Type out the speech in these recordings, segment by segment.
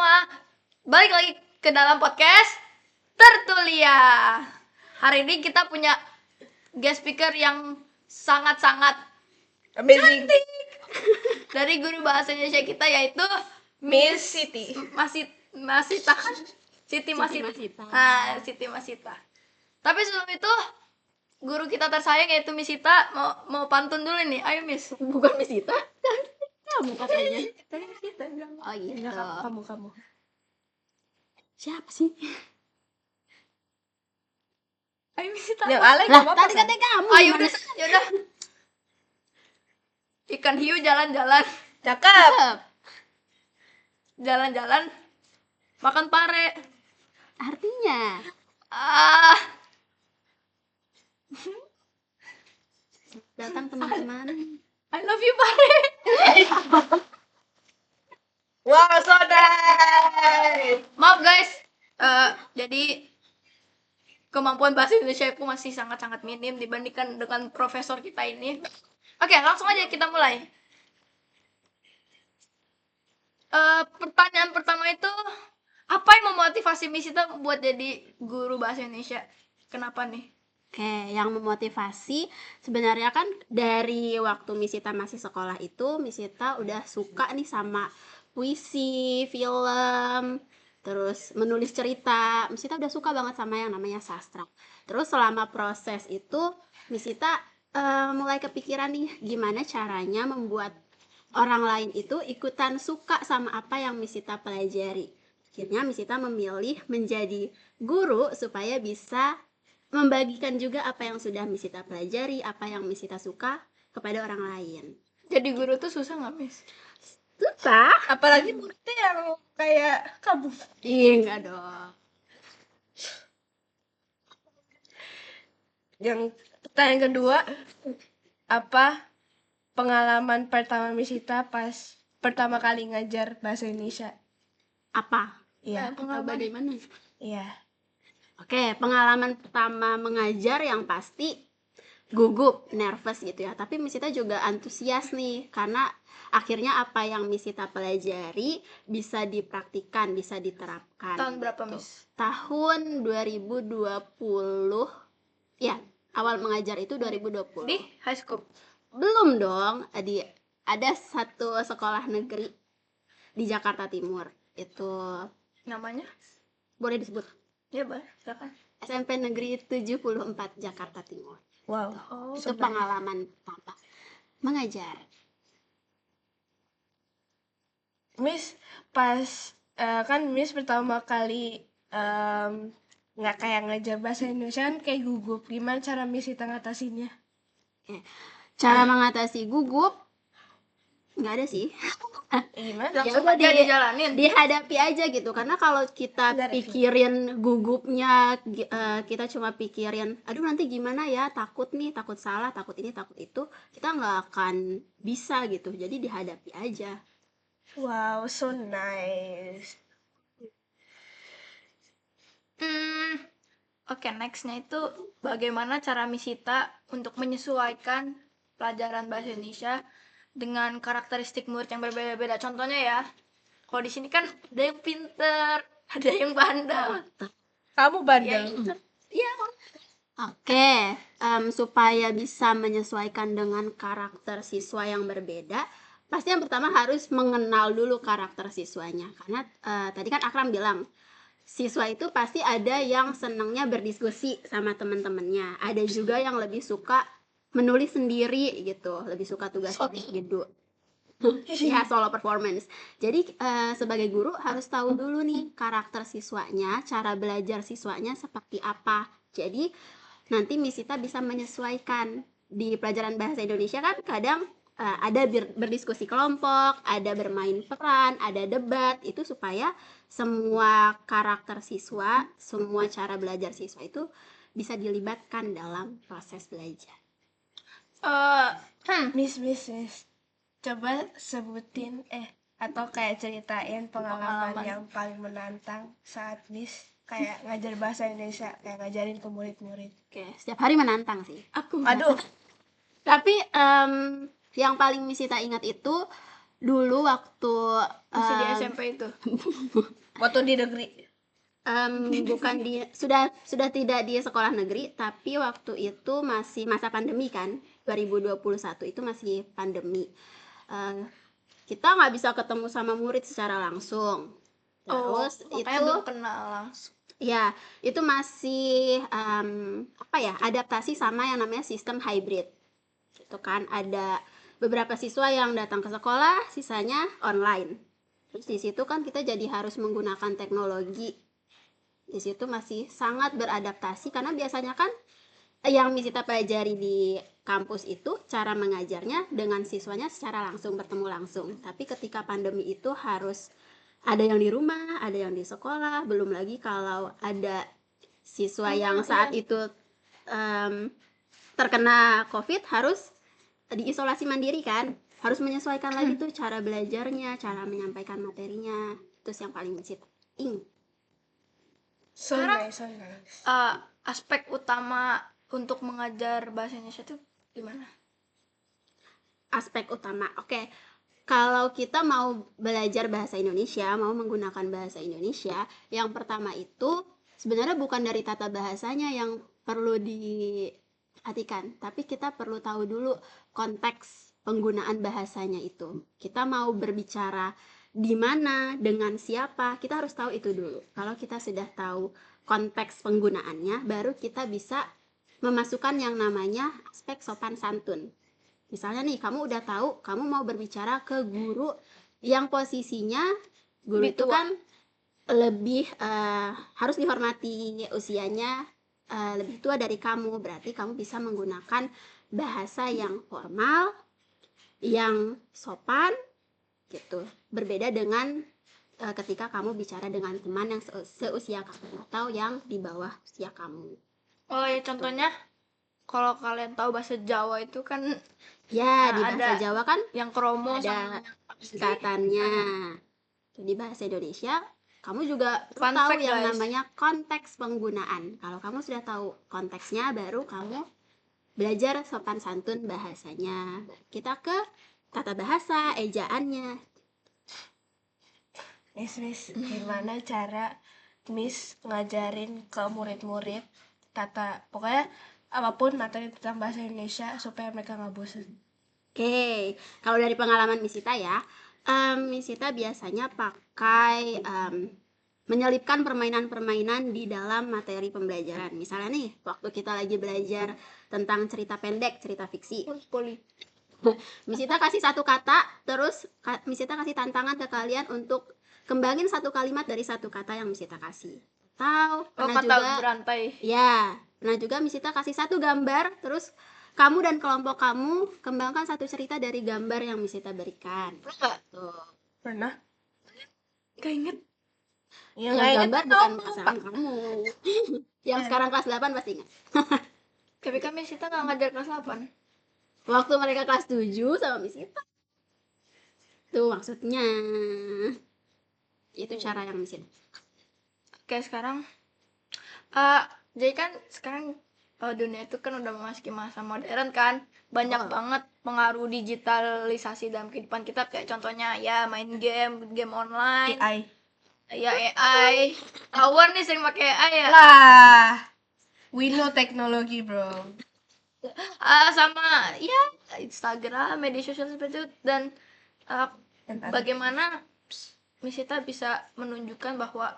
semua, balik lagi ke dalam podcast Tertulia. Hari ini kita punya guest speaker yang sangat-sangat amazing cantik dari guru bahasa Indonesia kita, yaitu Miss Siti. Masita. Siti Masita. Siti Masita. Tapi sebelum itu, guru kita tersayang yaitu Miss Sita mau pantun dulu nih. Ayo Miss. Bukan Miss Sita. Kamu katanya. Tadi Miss Sita bilang. Oh gitu. Kamu Siapa sih? Ayo Miss Sita. yang Ale Lah, gak apa-apa tadi kan? katanya kamu. Ayo gimana? udah. Ikan hiu jalan-jalan, Cakep. jalan-jalan, makan pare. Artinya datang teman-teman. I love you pare. Wow, so nice. Maaf guys, jadi kemampuan bahasa Indonesia aku masih sangat-sangat minim dibandingkan dengan profesor kita ini. Oke, langsung aja kita mulai. Pertanyaan pertama itu, apa yang memotivasi Miss Sita buat jadi guru bahasa Indonesia? Kenapa nih? Oke, yang memotivasi sebenarnya kan dari waktu Miss Sita masih sekolah itu, Miss Sita udah suka nih sama puisi, film, terus menulis cerita. Miss Sita udah suka banget sama yang namanya sastra. Terus selama proses itu, Miss Sita mulai kepikiran nih gimana caranya membuat orang lain itu ikutan suka sama apa yang Miss Sita pelajari. Akhirnya Miss Sita memilih menjadi guru supaya bisa membagikan juga apa yang sudah Miss Sita pelajari, apa yang Miss Sita suka kepada orang lain. Jadi guru tuh susah nggak, Miss? Susah? Apalagi muridnya yang kayak kamu. Ih, enggak dong. Yang pertanyaan kedua, apa pengalaman pertama Miss Sita pas pertama kali ngajar bahasa Indonesia? Apa? Iya. Bagaimana? Iya. Oke, pengalaman pertama mengajar yang pasti gugup, nervous gitu ya. Tapi Miss Sita juga antusias nih, karena akhirnya apa yang Miss Sita pelajari bisa dipraktikkan, bisa diterapkan. Tahun berapa, gitu. Miss? Tahun 2020. Ya, awal mengajar itu 2020. Di high school? Belum dong, ada satu sekolah negeri di Jakarta Timur. Itu Namanya? boleh disebut. Ya, Bah. Silakan. SMP Negeri 74 Jakarta Timur. Wow. Oh, Itu pengalaman pertama mengajar. Miss pas kan Miss pertama kali nggak kayak ngajar bahasa Indonesia kan kayak gugup. Gimana cara Miss Sita ngatasinnya? Cara mengatasi gugup nggak ada sih. Gimana? langsung udah aja dijalanin. Dihadapi aja gitu, karena kalau kita Dari pikirin gugupnya, kita cuma pikirin aduh nanti gimana ya, takut nih, takut salah, takut ini, takut itu, kita nggak akan bisa gitu. Jadi dihadapi aja. Wow, so nice. Oke, nextnya itu bagaimana cara Miss Sita untuk menyesuaikan pelajaran bahasa Indonesia dengan karakteristik murid yang berbeda-beda. Contohnya ya, kalau di sini kan ada yang pinter, ada yang bandel. Kamu bandel. Iya. Oke, supaya bisa menyesuaikan dengan karakter siswa yang berbeda, pasti yang pertama harus mengenal dulu karakter siswanya. Karena tadi kan Akram bilang, siswa itu pasti ada yang senangnya berdiskusi sama teman-temannya. Ada juga yang lebih suka menulis sendiri gitu, lebih suka tugas gitu. Ya, solo performance. Jadi sebagai guru harus tahu dulu nih karakter siswanya, cara belajar siswanya seperti apa. Jadi nanti Miss Sita bisa menyesuaikan. Di pelajaran bahasa Indonesia kan kadang ada berdiskusi kelompok, ada bermain peran, ada debat. Itu supaya semua karakter siswa, semua cara belajar siswa itu bisa dilibatkan dalam proses belajar. Miss, coba sebutin atau kayak ceritain pengalaman yang paling menantang saat Miss kayak ngajar bahasa Indonesia, kayak ngajarin ke murid-murid. Oke, setiap hari menantang sih. Aku. Aduh, Tapi yang paling Miss Sita ingat itu dulu waktu Masih di em, SMP itu. Waktu di negeri. bukan di sudah tidak di sekolah negeri, tapi waktu itu masih masa pandemi kan, 2021 itu masih pandemi. Kita nggak bisa ketemu sama murid secara langsung. Terus Makanya itu belum kenal langsung. ya itu masih apa ya, adaptasi sama yang namanya sistem hybrid. Itu kan ada beberapa siswa yang datang ke sekolah, sisanya online. Terus di situ kan kita jadi harus menggunakan teknologi. Di situ masih sangat beradaptasi karena biasanya kan yang Misita pelajari di kampus itu cara mengajarnya dengan siswanya secara langsung, bertemu langsung. Tapi ketika pandemi itu harus ada yang di rumah, ada yang di sekolah, belum lagi kalau ada siswa yang saat itu terkena COVID harus diisolasi mandiri kan, harus menyesuaikan lagi tuh cara belajarnya, cara menyampaikan materinya. Terus yang paling Misita So Sekarang- nice, so nice. Aspek utama untuk mengajar bahasa Indonesia itu gimana? aspek utama. Oke. Kalau kita mau belajar bahasa Indonesia, mau menggunakan bahasa Indonesia, yang pertama itu sebenarnya bukan dari tata bahasanya yang perlu diperhatikan, tapi kita perlu tahu dulu konteks penggunaan bahasanya itu. Kita mau berbicara di mana, dengan siapa, kita harus tahu itu dulu. Kalau kita sudah tahu konteks penggunaannya, baru kita bisa memasukkan yang namanya aspek sopan santun. Misalnya nih, kamu udah tahu kamu mau berbicara ke guru yang posisinya guru Lebih itu tua. kan lebih harus dihormati usianya, lebih tua dari kamu. Berarti kamu bisa menggunakan bahasa yang formal, yang sopan gitu. Berbeda dengan ketika kamu bicara dengan teman yang seusia kamu atau yang di bawah usia kamu. Oh ya, contohnya kalau kalian tahu bahasa Jawa itu kan Ya, di bahasa ada Jawa kan yang kromo ada sama singkatannya. Di bahasa Indonesia, kamu juga Fun tahu fact, yang guys. namanya konteks penggunaan. Kalau kamu sudah tahu konteksnya, baru kamu belajar sopan santun bahasanya. Kita ke tata bahasa, ejaannya. Miss, gimana cara Miss ngajarin ke murid-murid pokoknya apapun materi tentang bahasa Indonesia supaya mereka nggak bosan. Oke, kalau dari pengalaman Misita ya, Misita biasanya pakai menyelipkan permainan-permainan di dalam materi pembelajaran. Misalnya nih, waktu kita lagi belajar tentang cerita pendek, cerita fiksi, poli. Misita kasih satu kata, terus Misita kasih tantangan ke kalian untuk kembangin satu kalimat dari satu kata yang Misita kasih. Atau pernah Kata juga berantai. ya, pernah juga Misita kasih satu gambar, terus kamu dan kelompok kamu kembangkan satu cerita dari gambar yang Misita berikan. Enggak, Tuh. Pernah? gak inget. Ya, Yang nggak inget gambar kan bukan dong. pasangan kamu. Yang sekarang kelas 8 pasti ingat. Tapi kan Misita nggak ngajar kelas 8. Waktu mereka kelas 7 sama Misita. Tuh maksudnya. Itu cara yang Misita. Oke, sekarang jadi kan sekarang dunia itu kan udah memasuki masa modern kan, banyak banget pengaruh digitalisasi dalam kehidupan kita, kayak contohnya ya main game online, AI. ya AI. Awan nih sering pakai AI ya. Lah, we know teknologi bro. Sama ya Instagram, media sosial seperti itu. Dan bagaimana Misita bisa menunjukkan bahwa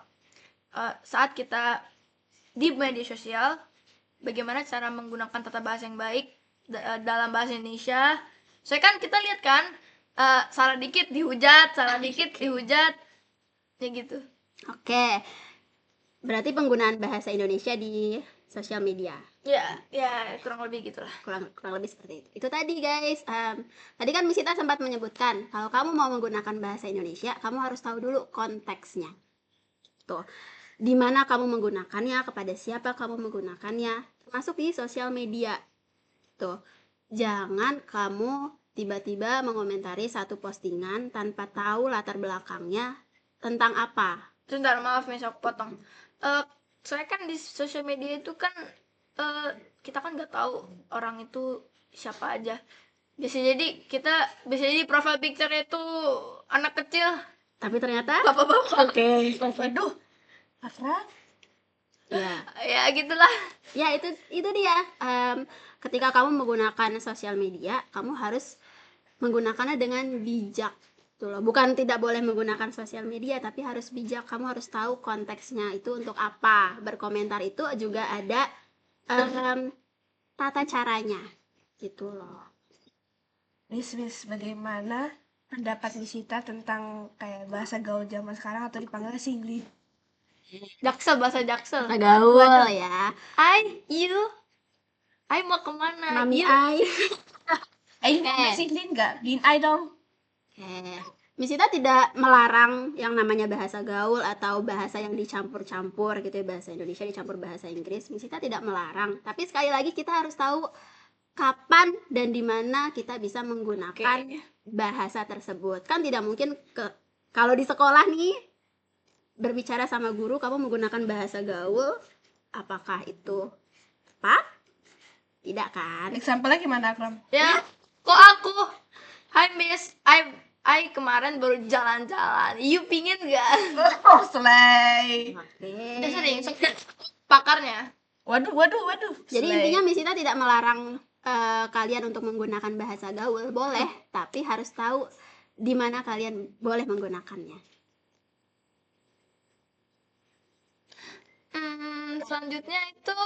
saat kita di media sosial, bagaimana cara menggunakan tata bahasa yang baik dalam bahasa Indonesia. Soalnya kan kita lihat kan, salah dikit dihujat, ya gitu. Oke. Berarti penggunaan bahasa Indonesia di sosial media. Ya kurang lebih gitulah. Kurang lebih seperti itu. Itu tadi guys. Tadi kan Misita sempat menyebutkan kalau kamu mau menggunakan bahasa Indonesia, kamu harus tahu dulu konteksnya. Tuh. Di mana kamu menggunakannya, kepada siapa kamu menggunakannya, termasuk di sosial media. Tuh. Jangan kamu tiba-tiba mengomentari satu postingan tanpa tahu latar belakangnya tentang apa. Sebentar, maaf Miss, aku potong. Soalnya kan di sosial media itu kan kita kan nggak tahu orang itu siapa aja. bisa jadi profile picture itu anak kecil, Tapi ternyata bapak-bapak. Waduh, akrab. ya, Ya gitulah. ya itu dia. Ketika kamu menggunakan sosial media, kamu harus menggunakannya dengan bijak. Tuh loh. Bukan tidak boleh menggunakan sosial media, tapi harus bijak. Kamu harus tahu konteksnya itu untuk apa. Berkomentar itu juga ada tata caranya, gitu loh. Miss, bagaimana pendapat Misita tentang kayak bahasa gaul zaman sekarang atau dipanggil singli? Jaksel, bahasa Jaksel. Gaul ya. You, mau kemana? Mami You. ai. Mau singli nggak? Bin ai dong. Misita tidak melarang yang namanya bahasa gaul atau bahasa yang dicampur-campur gitu ya, bahasa Indonesia dicampur bahasa Inggris. Misita tidak melarang, tapi sekali lagi kita harus tahu kapan dan di mana kita bisa menggunakan bahasa tersebut. Kan tidak mungkin kalau di sekolah nih berbicara sama guru kamu menggunakan bahasa gaul, apakah itu tepat? Tidak kan? Example-nya gimana, Akram? Ya, kok aku? Hai Miss, I kemarin baru jalan-jalan. You pingin gak? Oh, slay. Oke. Sering pakarnya. Waduh. Jadi Slay. intinya Misita tidak melarang kalian untuk menggunakan bahasa gaul, boleh, tapi harus tahu di mana kalian boleh menggunakannya. Selanjutnya itu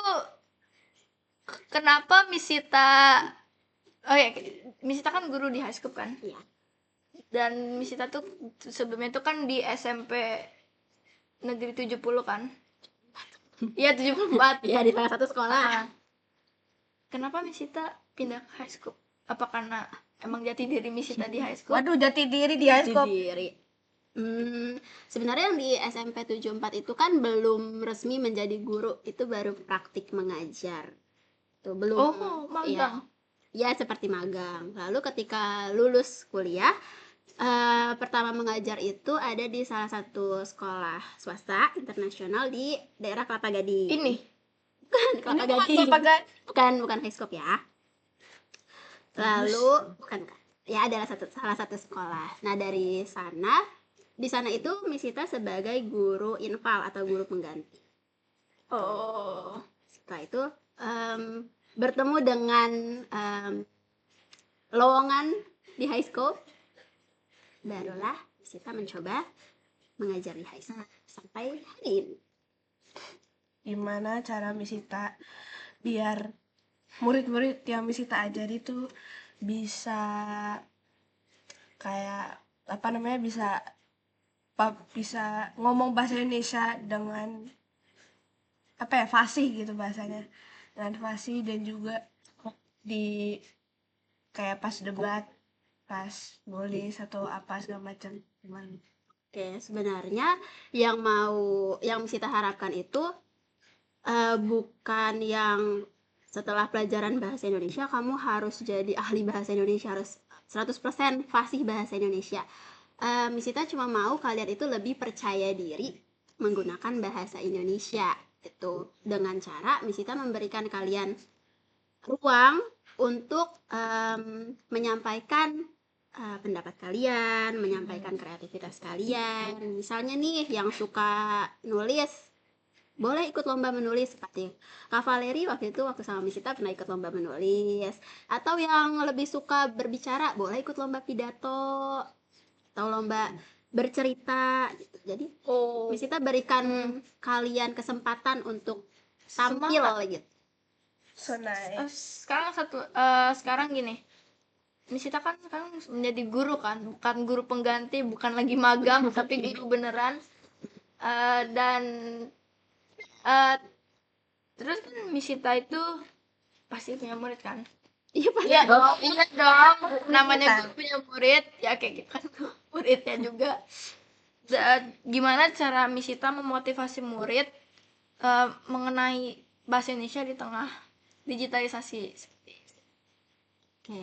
kenapa Misita? Oh ya, Misita kan guru di high school kan? Iya. Dan Misita tuh sebelumnya tuh kan di SMP Negeri 70 kan? Iya 74. Ya, di salah satu sekolah. Kenapa Misita pindah ke high school? Apa karena emang jati diri Misita di high school? Waduh, jati diri di high school. Diri. Sebenarnya yang di SMP 74 itu kan belum resmi menjadi guru, itu baru praktik mengajar. Tuh belum. Magang. Ya, seperti magang. Lalu ketika lulus kuliah, pertama mengajar itu ada di salah satu sekolah swasta internasional di daerah Kelapa Gading. Ini Kelapa Gading. Bukan high school ya. Lalu bukan, ya adalah salah satu sekolah. Nah, dari sana, di sana itu Misita sebagai guru infal atau guru pengganti. Setelah itu bertemu dengan lowongan di high school, barulah Misita mencoba mengajar di high school sampai hari ini. Gimana cara Misita biar murid-murid yang Misita ajari itu bisa kayak bisa ngomong bahasa Indonesia dengan fasih gitu bahasanya, dengan fasih, dan juga di kayak pas debat, pas nulis atau apa segala macam. Gimana? Oke, sebenarnya yang Misita harapkan itu bukan yang setelah pelajaran bahasa Indonesia kamu harus jadi ahli bahasa Indonesia, harus 100% fasih bahasa Indonesia. Misita cuma mau kalian itu lebih percaya diri menggunakan bahasa Indonesia itu, dengan cara Misita memberikan kalian ruang untuk menyampaikan pendapat kalian, menyampaikan kreativitas kalian. Misalnya nih yang suka nulis, boleh ikut lomba menulis seperti Kak Valeri waktu sama Misita pernah ikut lomba menulis. Atau yang lebih suka berbicara, boleh ikut lomba pidato atau lomba bercerita gitu. Jadi Misita berikan kalian kesempatan untuk tampil gitu. So nice. Sekarang gini, Misita kan sekarang menjadi guru kan, bukan guru pengganti, bukan lagi magang, tapi guru beneran. Dan terus kan Misita itu pasti punya murid kan? Iya pasti. Iya dong. Namanya guru punya murid, ya kayak gitu kan muridnya juga. Dan gimana cara Misita memotivasi murid mengenai bahasa Indonesia di tengah digitalisasi? Oke.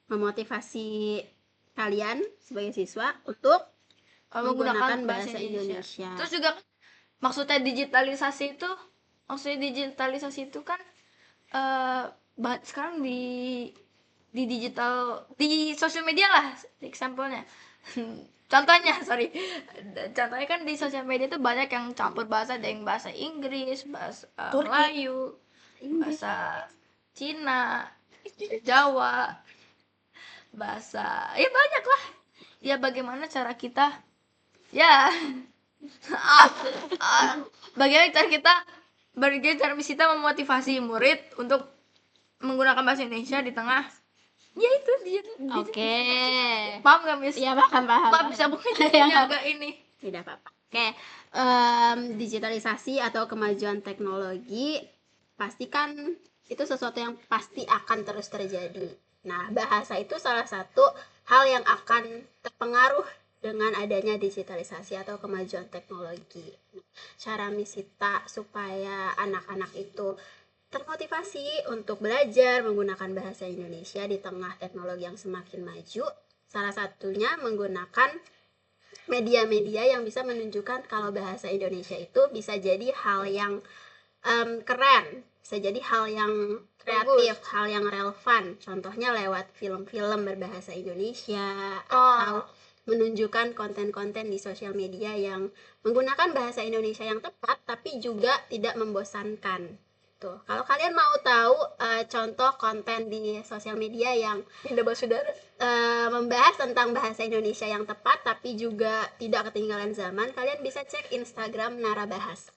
Memotivasi kalian sebagai siswa untuk menggunakan bahasa Indonesia. Terus juga maksudnya digitalisasi itu kan sekarang di di digital, di sosial media lah example-nya. Contohnya kan di sosial media itu banyak yang campur bahasa, ada yang bahasa Inggris, bahasa Turki. Melayu, bahasa Cina, Jawa, bahasa ya banyak lah. Ya bagaimana cara kita ya bagaimana cara kita memotivasi murid untuk menggunakan bahasa Indonesia di tengah ya itu dia. Oke. Paham nggak, Miss? Iya, paham. Maaf, bisa bukan agak ini. Tidak apa-apa. Oke. Digitalisasi atau kemajuan teknologi pastikan itu sesuatu yang pasti akan terus terjadi. Nah, bahasa itu salah satu hal yang akan terpengaruh dengan adanya digitalisasi atau kemajuan teknologi. Cara Misita supaya anak-anak itu termotivasi untuk belajar menggunakan bahasa Indonesia di tengah teknologi yang semakin maju, salah satunya menggunakan media-media yang bisa menunjukkan kalau bahasa Indonesia itu bisa jadi hal yang keren, bisa jadi hal yang kreatif, hal yang relevan. Contohnya lewat film-film berbahasa Indonesia atau menunjukkan konten-konten di sosial media yang menggunakan bahasa Indonesia yang tepat tapi juga tidak membosankan. Tuh, kalau kalian mau tahu contoh konten di sosial media yang membahas tentang bahasa Indonesia yang tepat tapi juga tidak ketinggalan zaman, kalian bisa cek Instagram Narabahas.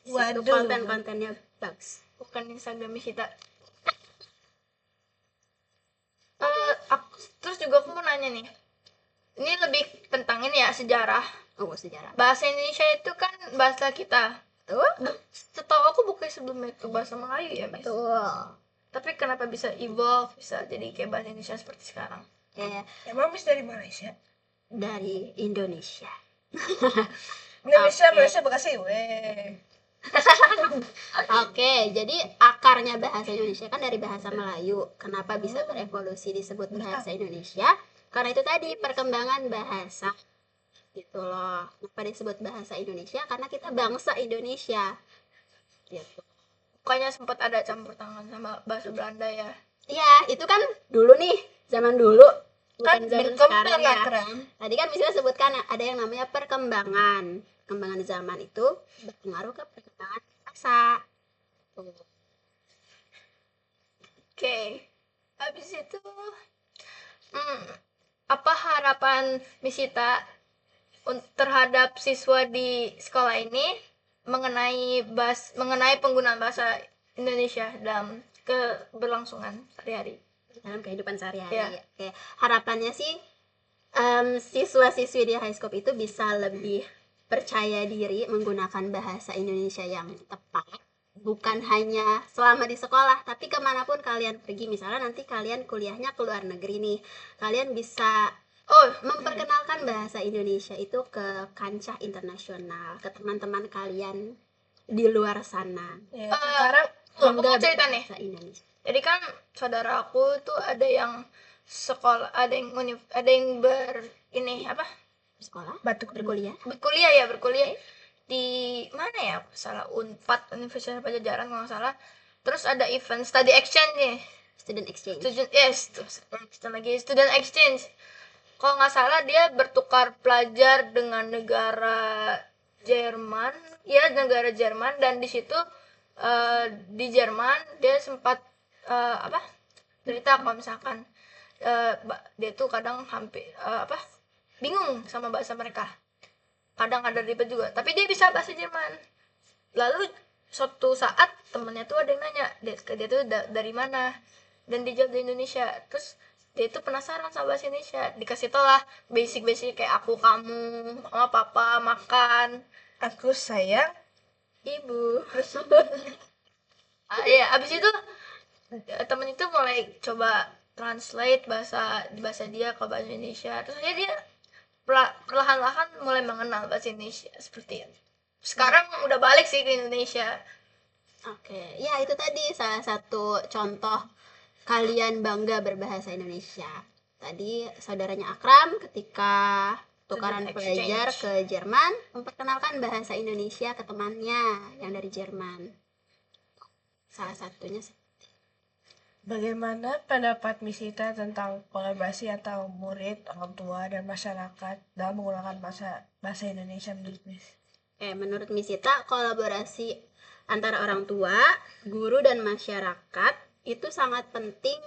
Itu konten-kontennya bagus. Bukan Instagram Misita. Terus juga aku mau nanya nih. Ini lebih tentang ini ya, sejarah. Sejarah. Bahasa Indonesia itu kan bahasa kita. Setahu aku bukan sebelumnya itu bahasa Melayu ya, Miss? Betul. Tapi kenapa bisa evolve, bisa jadi kayak bahasa Indonesia seperti sekarang? Emang Miss dari Malaysia? Dari Indonesia. Malaysia Bekasi weh. Oke, jadi akarnya bahasa Indonesia kan dari bahasa Melayu. Kenapa bisa berevolusi disebut bahasa Indonesia? Karena itu tadi perkembangan bahasa. Gitu loh. Kenapa disebut bahasa Indonesia? Karena kita bangsa Indonesia. Gitu. Bukannya sempat ada campur tangan sama bahasa Belanda ya? Iya, itu kan dulu nih, zaman dulu. Bukan Kan zaman berkembang sekarang ya. Akram. Tadi kan bisa sebutkan ada yang namanya perkembangan. Perkembangan zaman itu berpengaruh ke perkembangan bahasa. Oke. Habis itu apa harapan Misita terhadap siswa di sekolah ini mengenai penggunaan bahasa Indonesia dalam keberlangsungan sehari-hari? Dalam kehidupan sehari-hari. Iya. Oke. Harapannya sih siswa-siswi di high scope itu bisa lebih percaya diri menggunakan bahasa Indonesia yang tepat, bukan hanya selama di sekolah tapi kemanapun kalian pergi. Misalnya nanti kalian kuliahnya ke luar negeri nih, kalian bisa memperkenalkan bahasa Indonesia itu ke kancah internasional, ke teman-teman kalian di luar sana. Ya, sekarang aku mau cerita nih. Bahasa Indonesia. Jadi kan saudara aku tuh ada yang sekolah, ada yang Sekolah? batuk Berkuliah? berkuliah di mana ya? Salah Unpad, Universitas Pajajaran kalau nggak salah. Terus ada event study exchange nih. Student exchange. Student exchange. Kalau nggak salah dia bertukar pelajar dengan negara Jerman, dan di situ di Jerman dia sempat cerita kalau misalkan dia tuh kadang hampir bingung sama bahasa mereka, kadang ada ribet juga, tapi dia bisa bahasa Jerman. Lalu suatu saat temennya tuh ada yang nanya dia tuh dari mana, dan dia jawab dari Indonesia. Terus dia tuh penasaran sama bahasa Indonesia, dikasih tau lah basic kayak aku, kamu, mama, papa, makan, aku sayang ibu. Ya abis itu temen itu mulai coba translate bahasa dia ke bahasa Indonesia. Terus dia perlahan-lahan mulai mengenal bahasa Indonesia seperti itu. Sekarang udah balik sih ke Indonesia. Oke, ya itu tadi salah satu contoh kalian bangga berbahasa Indonesia. Tadi saudaranya Akram ketika tukaran pelajar ke Jerman memperkenalkan bahasa Indonesia ke temannya yang dari Jerman. Salah satunya. Bagaimana pendapat Misita tentang kolaborasi atau murid, orang tua, dan masyarakat dalam menggunakan bahasa Indonesia menurut Miss? Menurut Misita, kolaborasi antara orang tua, guru, dan masyarakat itu sangat penting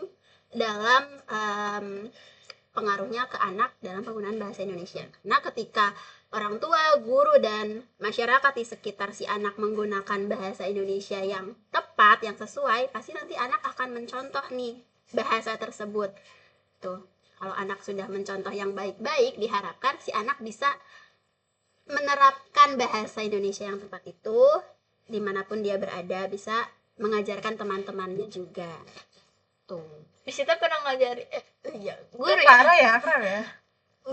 dalam pengaruhnya ke anak dalam penggunaan bahasa Indonesia. Nah, ketika orang tua, guru, dan masyarakat di sekitar si anak menggunakan bahasa Indonesia yang tepat, yang sesuai, pasti nanti anak akan mencontoh nih bahasa tersebut. Tuh, kalau anak sudah mencontoh yang baik-baik, diharapkan si anak bisa menerapkan bahasa Indonesia yang tepat itu dimanapun dia berada, bisa mengajarkan teman-temannya juga. Tuh. Misita pernah ngajari guru ya? Parah ya, Akram ya?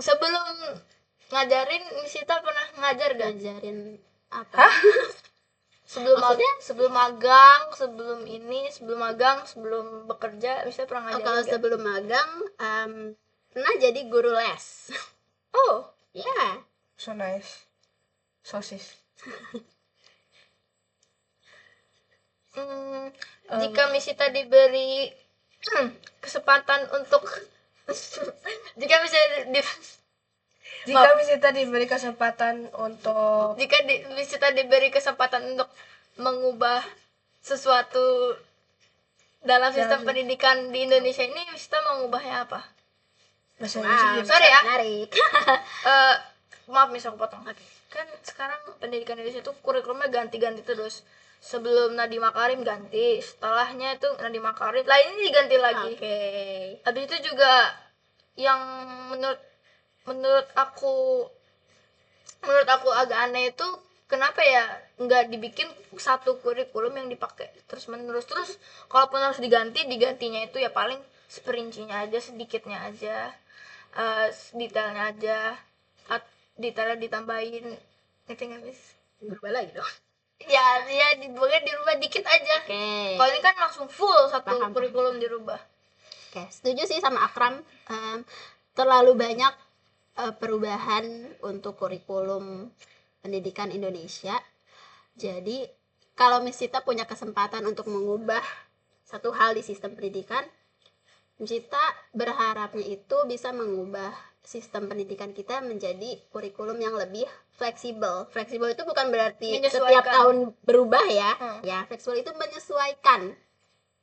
Sebelum ngajarin, Misita pernah ngajar gak? Ngajarin apa? Sebelum magang, sebelum bekerja, Misita pernah ngajarin Kalau gak? sebelum magang pernah jadi guru les. Oh, Ya. So nice. Sosis. Jika Misita diberi kesempatan untuk jika Misita diberi kesempatan untuk Misita diberi kesempatan untuk mengubah sesuatu dalam sistem pendidikan di Indonesia ini, Misita mau ngubahnya apa? bahasa Indonesia gimana? Sorry ya. Menarik. Maaf Miss, aku potong. Kan sekarang pendidikan Indonesia itu kurikulumnya ganti-ganti terus. Sebelum Nadiem Makarim ganti, setelahnya itu Nadiem Makarim, lah ini diganti lagi. Oke. Habis itu juga yang menurut aku agak aneh itu, kenapa ya nggak dibikin satu kurikulum yang dipakai terus menerus. Terus kalaupun harus digantinya itu ya paling seperincinya aja, sedikitnya aja, detailnya aja, detailnya ditambahin, ngerti nggak Miss? Berubah lagi dong. Ya dirubah dikit aja. Oke. Kalau ini kan langsung full satu Paham. kurikulum dirubah. Oke, setuju sih sama Akram. Terlalu banyak perubahan untuk kurikulum pendidikan Indonesia. Jadi, kalau Miss Sita punya kesempatan untuk mengubah satu hal di sistem pendidikan, Miss Sita berharapnya itu bisa mengubah sistem pendidikan kita menjadi kurikulum yang lebih fleksibel. Fleksibel itu bukan berarti setiap tahun berubah ya. Ya, fleksibel itu menyesuaikan.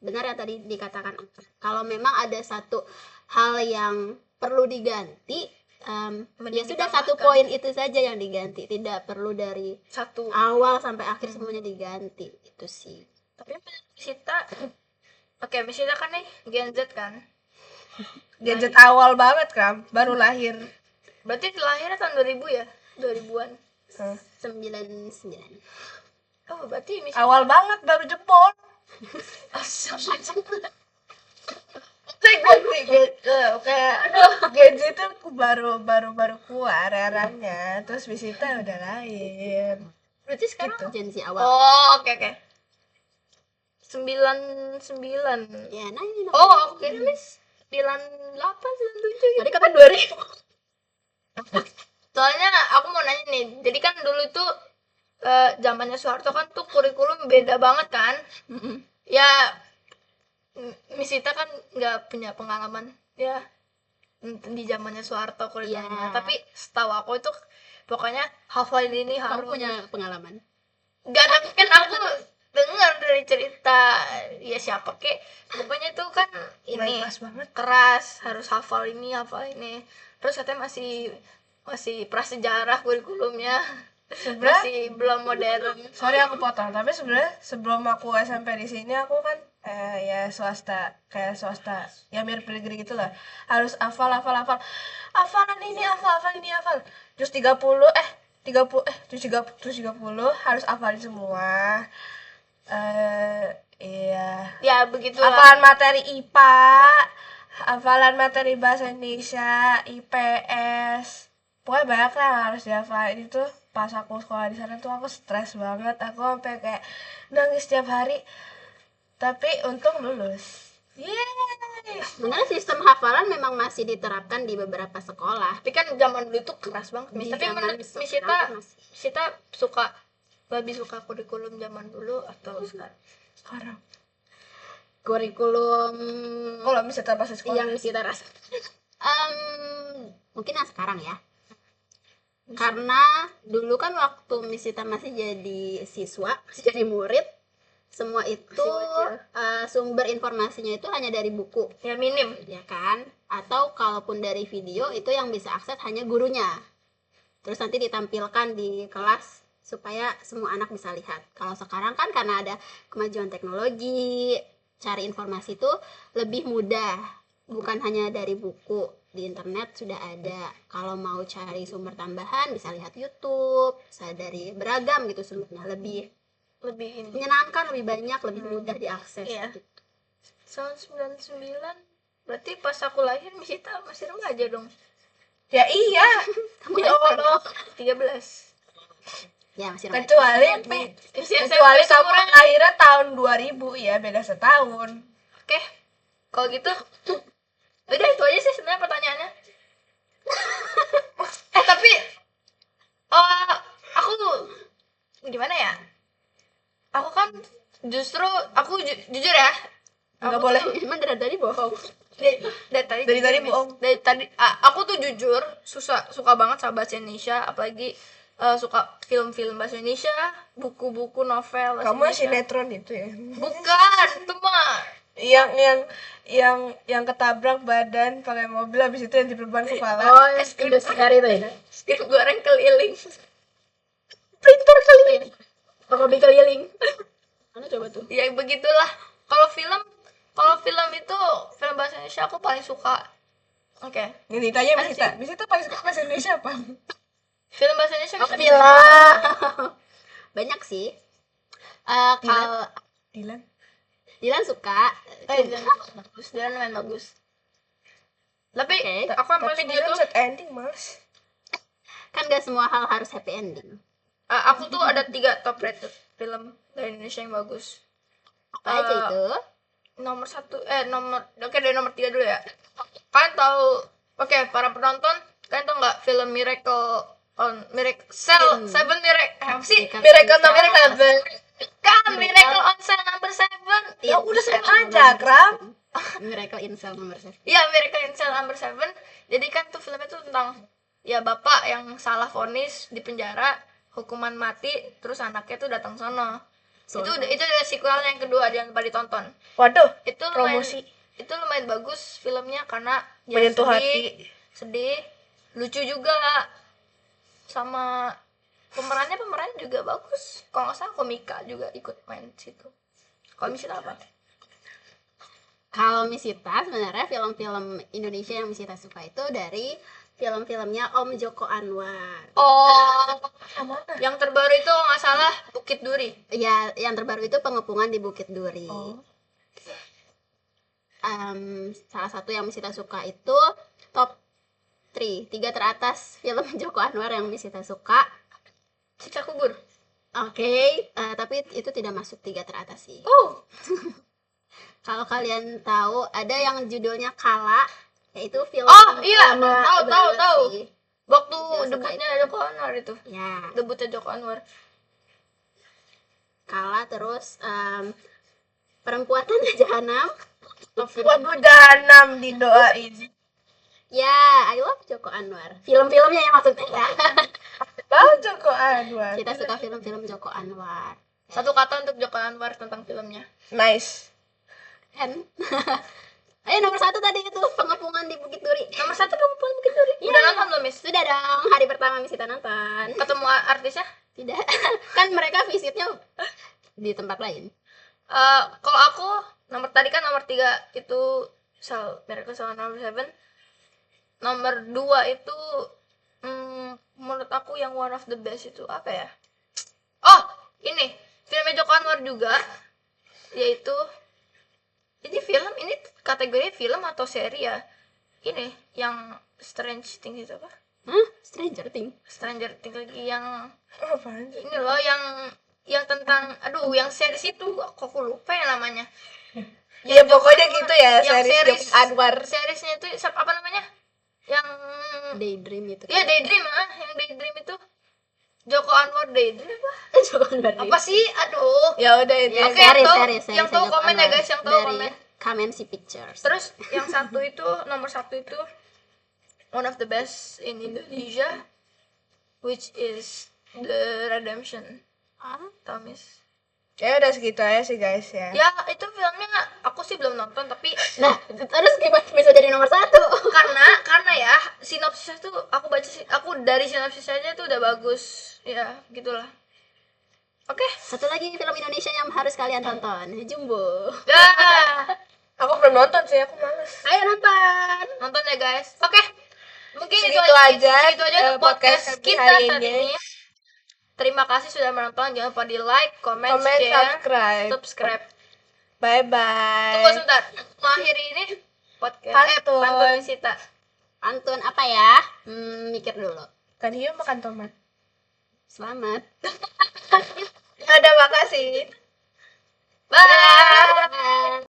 Benar yang tadi dikatakan. Kalau memang ada satu hal yang perlu diganti, ya sudah satu poin itu saja yang diganti, tidak perlu dari Satu awal sampai akhir semuanya diganti. Itu sih. Tapi Misita, Misita kan nih Gen Z kan? gadget awal banget kan, baru lahir. Berarti lahirnya tahun 2000 ya? 2000-an. 99. Oh, berarti Misita Awal banget, baru jempol. Kayak gadget itu baru keluar eranya, terus Misita udah lahir. Berarti sekarang Gen Z awal. Oh, oke. 99. Ya, nah ini. Oh, oke, Miss. 98, 97 Tadi kata 2000. Soalnya aku mau nanya nih, jadi kan dulu itu zamannya Soeharto kan tuh kurikulum beda banget kan. Ya Misita kan nggak punya pengalaman ya di zamannya Soeharto kurikulumnya, tapi setahu aku itu pokoknya hafalin ini harus. Kamu punya pengalaman? Nggak, tapi kan aku dengar dari cerita ya siapa kek, pokoknya itu kan ini keras, harus hafal ini terus katanya masih prasejarah kurikulumnya, masih belum modern. Sorry aku potong, tapi sebenarnya sebelum aku SMP di sini aku kan ya swasta ya mirip negeri gitu lah, harus hafalan ini terus 30 harus hafalin semua. Iya. Ya begitulah. Hafalan materi IPA, hafalan materi bahasa Indonesia, IPS. Pokoknya banyak lah yang harus dihafalin. Itu pas aku sekolah di sana tuh aku stres banget. Aku sampai kayak nangis setiap hari. Tapi untung lulus. Yeay. Sebenarnya sistem hafalan memang masih diterapkan di beberapa sekolah. Tapi kan zaman dulu itu keras banget. Tapi menurut Misita lebih suka kurikulum zaman dulu atau sekarang? kurikulum Kalau misalnya bahasa sekolah. yang Misita rasa mungkin yang sekarang ya, karena dulu kan waktu Misita masih jadi siswa, masih jadi murid, semua itu sumber informasinya itu hanya dari buku, Ya minim. ya kan? Atau kalaupun dari video itu yang bisa akses hanya gurunya. Terus nanti ditampilkan di kelas supaya semua anak bisa lihat. Kalau sekarang kan karena ada kemajuan teknologi, cari informasi itu lebih mudah. Bukan hanya dari buku, di internet sudah ada. Kalau mau cari sumber tambahan bisa lihat YouTube, bisa dari beragam gitu sumbernya, lebih Lebih ini. menyenangkan, lebih banyak, lebih mudah diakses. Iya. Gitu. Tahun 99 berarti pas aku lahir Misita masih remaja dong. Ya iya. Kamu Ya lahir Allah, 13. ya masih remaja. Kecuali SMP kamu seumuran. lahirnya tahun 2000 ya, beda setahun. Oke. Kalau gitu udah itu aja sih sebenarnya pertanyaannya. Tapi aku gimana ya? Aku kan justru aku jujur ya. Nggak Aku boleh. tuh- Emang dari tadi bohong. dari tadi Dari jujur, tadi Miss. bohong. Dari tadi aku tuh jujur suka banget sama bahasa Indonesia, apalagi suka film-film bahasa Indonesia, buku-buku novel bahasa Kamu Indonesia. sinetron itu ya. Bukan, itu mah Yang ketabrak badan pakai mobil, habis itu yang diperban kepala. Oh, Indosiar itu ya. es goreng keliling. Printer keliling. Kopi keliling. Mana coba tuh? Ya begitulah. Kalau film itu film bahasa Indonesia aku paling suka. Oke. Yang ditanya Asik. Misita paling suka bahasa Indonesia apa? Film bahasa Indonesia bisa Villa. Banyak sih. Kalau Dilan. Dilan suka. Dilan bagus, Dilan main bagus. Tapi Oke. aku yang Tapi paling suka Dilan tuh set ending, Mas. Kan gak semua hal harus happy ending. aku tuh ada 3 top rated film dari Indonesia yang bagus. Apa aja itu? Nomor 1 oke dari nomor 3 dulu ya. Kalian tahu, oke, para penonton, kalian tahu nggak film Miracle Cell 7 apa sih? Miracle number 7. Kan Miracle on Cell number 7. Ya udah sama aja, Kram. Miracle in Cell nomor 7. Iya, Miracle in Cell number 7. Jadi kan tuh filmnya tuh tentang ya bapak yang salah vonis di penjara, hukuman mati, terus anaknya tuh datang sono. Itu udah sequel yang kedua yang lupa ditonton. Waduh, Itu lumayan, promosi. itu lumayan bagus filmnya karena ya Menyentuh sedih, lucu juga, sama pemerannya juga bagus. Kalau nggak salah komika juga ikut main situ. Kalau misalnya apa? Kalau Misita sebenarnya film-film Indonesia yang Misita suka itu dari film-filmnya Om Joko Anwar. Oh, yang terbaru itu kalau nggak salah Bukit Duri. Ya, yang terbaru itu Pengepungan di Bukit Duri. Oh. Salah satu yang Misita suka itu top 3 teratas film Joko Anwar yang Misita suka. Cicak Kubur. Oke, tapi itu tidak masuk 3 teratas sih. Oh, Kalau kalian tahu ada yang judulnya Kala, yaitu film Oh, iya. lama Tahu, banget tahu. sih. waktu Saya suka debutnya itu. Joko Anwar itu. Ya, Debutnya Joko Anwar. Kala terus Perempuan Tanda Jahanam. Waduh, jahanam didoain. Ya, I love Joko Anwar. Film-filmnya yang maksudnya ya. Tahu Joko Anwar. Kita suka film-film Joko Anwar. Satu kata untuk Joko Anwar tentang filmnya. Nice. Kan? Nomor 1 tadi itu Pengepungan di Bukit Duri. Nomor 1 Perempuan Bukit Duri. Iya. Udah nonton belum, Miss? Sudah dong, hari pertama Misita nonton. Ketemu artisnya? Tidak. Kan mereka visitnya di tempat lain. Kalau aku nomor 3 itu Miracle Cell number 7. Nomor 2 itu menurut aku yang one of the best itu apa ya? Oh, ini filmnya Joko Anwar juga, yaitu ini kategori film atau seri ya? Ini yang Strange Things itu apa? Stranger Things. Stranger Things lagi yang Apaan sih? ini loh yang tentang yang series itu kok aku lupa ya namanya. Ya pokoknya gitu ya, Yang series series Joko Anwar. seriesnya itu apa namanya? Yang Daydream itu. ya Daydream yang Daydream itu Joko Anwar Daydream apa? Jangan berarti. Apa sih? Aduh. Ya udah itu. Ya, Oke, yang series, tahu Joko komen ya, Anwar. guys, yang tahu Dari komen. Kamensi Pictures. Terus yang satu itu, nomor satu itu one of the best in Indonesia, which is The Redemption. Tamis. Ya udah segitu aja sih guys ya. Ya itu filmnya aku sih belum nonton, tapi Nah, terus gimana bisa jadi nomor 1? karena ya sinopsisnya tuh aku dari sinopsis aja tuh udah bagus ya, gitulah. Oke. Satu lagi film Indonesia yang harus kalian tonton, Jumbo. Dah. Aku belum nonton sih, aku males. Ayo nonton. Nonton ya guys. Oke. Mungkin Segitu itu aja aja, untuk podcast podcast kita hari saat ini. ini. Terima kasih sudah menonton. Jangan lupa di like, comment, Comment, share, subscribe. subscribe. Bye bye. Tunggu sebentar. Mengakhiri ini podcast Pantun. Pantun Sita. Pantun apa ya? Mikir dulu. Kan hiu makan tomat. Selamat. Ya udah, makasih. Bye. Bye.